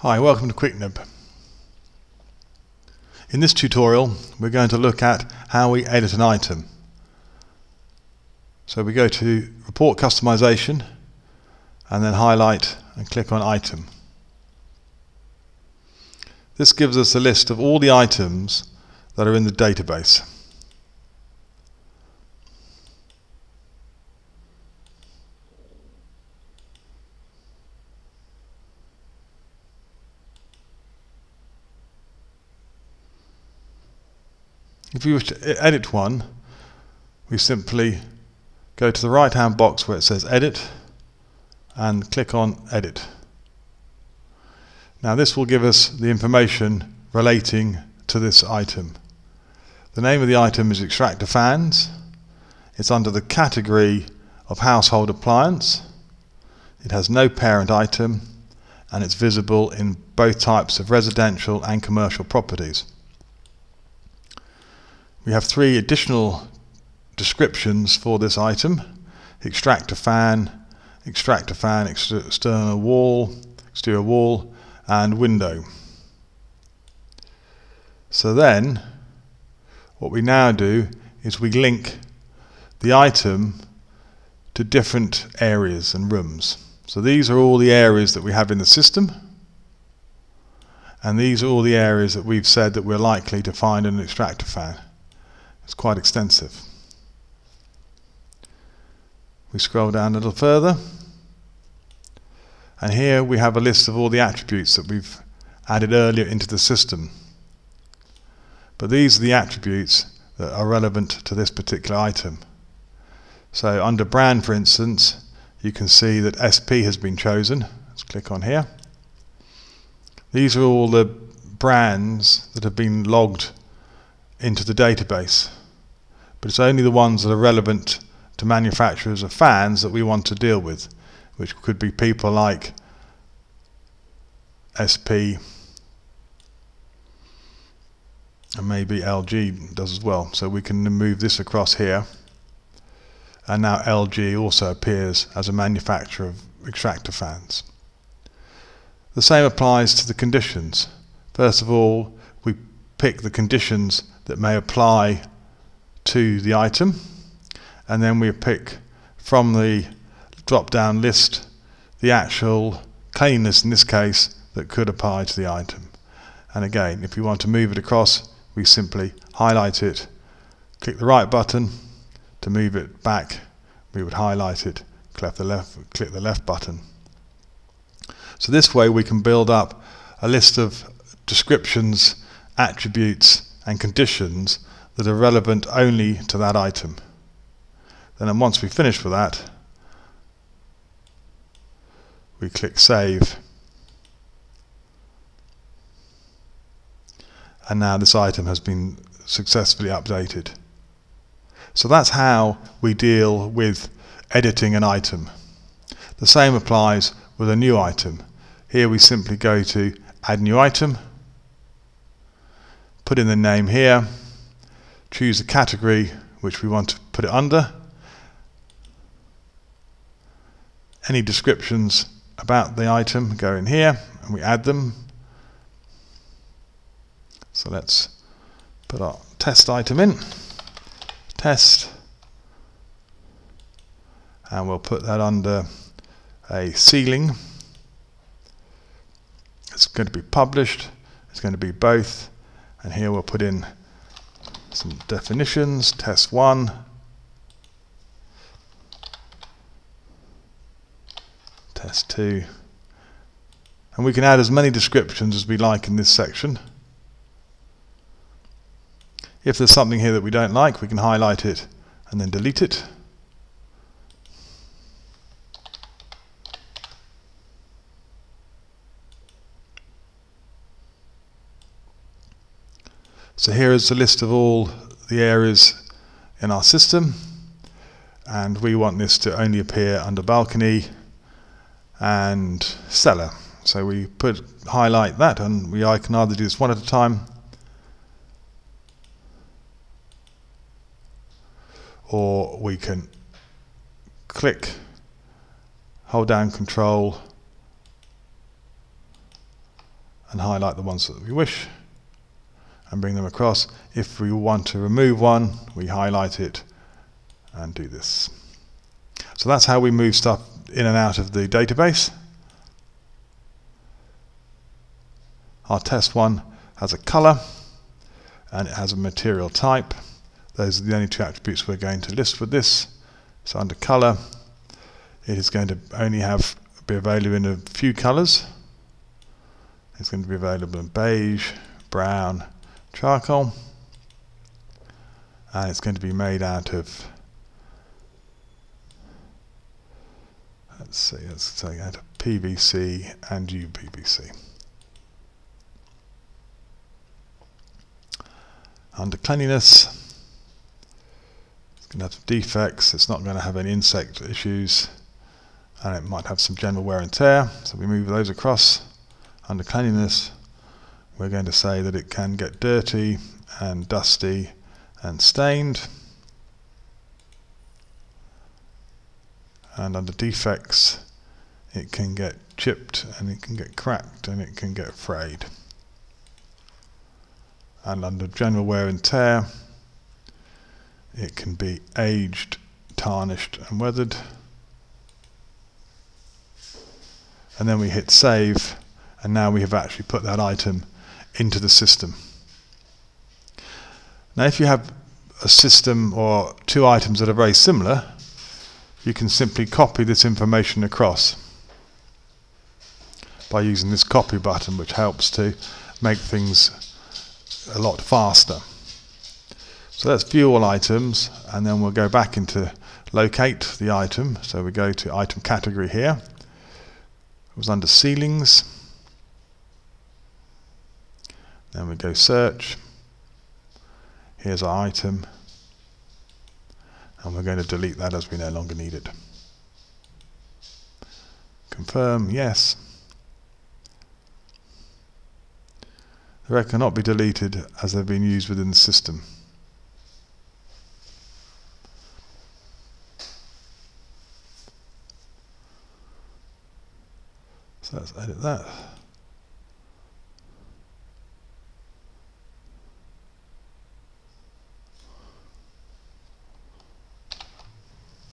Hi, welcome to QuickNib. In this tutorial we're going to look at how we edit an item. So we go to Report Customization and then highlight and click on Item. This gives us a list of all the items that are in the database. If we wish to edit one, we simply go to the right hand box where it says Edit and click on Edit. Now this will give us the information relating to this item. The name of the item is Extractor Fans. It's under the category of Household Appliance. It has no parent item and it's visible in both types of residential and commercial properties. We have three additional descriptions for this item: extractor fan, external wall, exterior wall, and window. So then what we now do is we link the item to different areas and rooms. So these are all the areas that we have in the system, and these are all the areas that we've said that we're likely to find in an extractor fan. It's quite extensive. We scroll down a little further and here we have a list of all the attributes that we've added earlier into the system. But these are the attributes that are relevant to this particular item. So under brand, for instance, you can see that SP has been chosen. Let's click on here. These are all the brands that have been logged into the database, but it's only the ones that are relevant to manufacturers of fans that we want to deal with, which could be people like SP, and maybe LG does as well. So we can move this across here, and now LG also appears as a manufacturer of extractor fans. The same applies to the conditions. First of all, we pick the conditions that may apply to the item, and then we pick from the drop down list the actual cleanness in this case that could apply to the item. And again, if we want to move it across, we simply highlight it, click the right button. To move it back, we would highlight it, click the left button. So this way we can build up a list of descriptions, attributes and conditions that are relevant only to that item. Then once we finish with that, we click Save, and now this item has been successfully updated. So that's how we deal with editing an item. The same applies with a new item. Here we simply go to Add New Item, put in the name here, choose the category which we want to put it under. Any descriptions about the item go in here and we add them. So let's put our test item in, test, and we'll put that under a ceiling. It's going to be published, it's going to be both, and here we'll put in some definitions, test 1, test 2, and we can add as many descriptions as we like in this section. If there's something here that we don't like, we can highlight it and then delete it. So here is the list of all the areas in our system, and we want this to only appear under balcony and cellar. So we highlight that, and I can either do this one at a time or we can click, hold down Control and highlight the ones that we wish and bring them across. If we want to remove one, we highlight it and do this. So that's how we move stuff in and out of the database. Our test one has a color and it has a material type. Those are the only two attributes we're going to list with this. So under color, it is going to only be available in a few colors. It's going to be available in beige, brown, charcoal, and it's going to be made out of, let's say out of PVC and UPVC. Under cleanliness, it's going to have some defects, it's not going to have any insect issues, and it might have some general wear and tear, so we move those across. Under cleanliness, we're going to say that it can get dirty and dusty and stained. And under defects, it can get chipped and it can get cracked and it can get frayed. And under general wear and tear, it can be aged, tarnished and weathered. And then we hit save, and now we have actually put that item into the system. Now if you have a system or two items that are very similar, you can simply copy this information across by using this copy button, which helps to make things a lot faster. So let's view all items, and then we'll go back into locate the item. So we go to item category here. It was under ceilings. Then we go search. Here's our item, and we're going to delete that as we no longer need it. Confirm, yes. The record cannot be deleted as they've been used within the system. So let's edit that.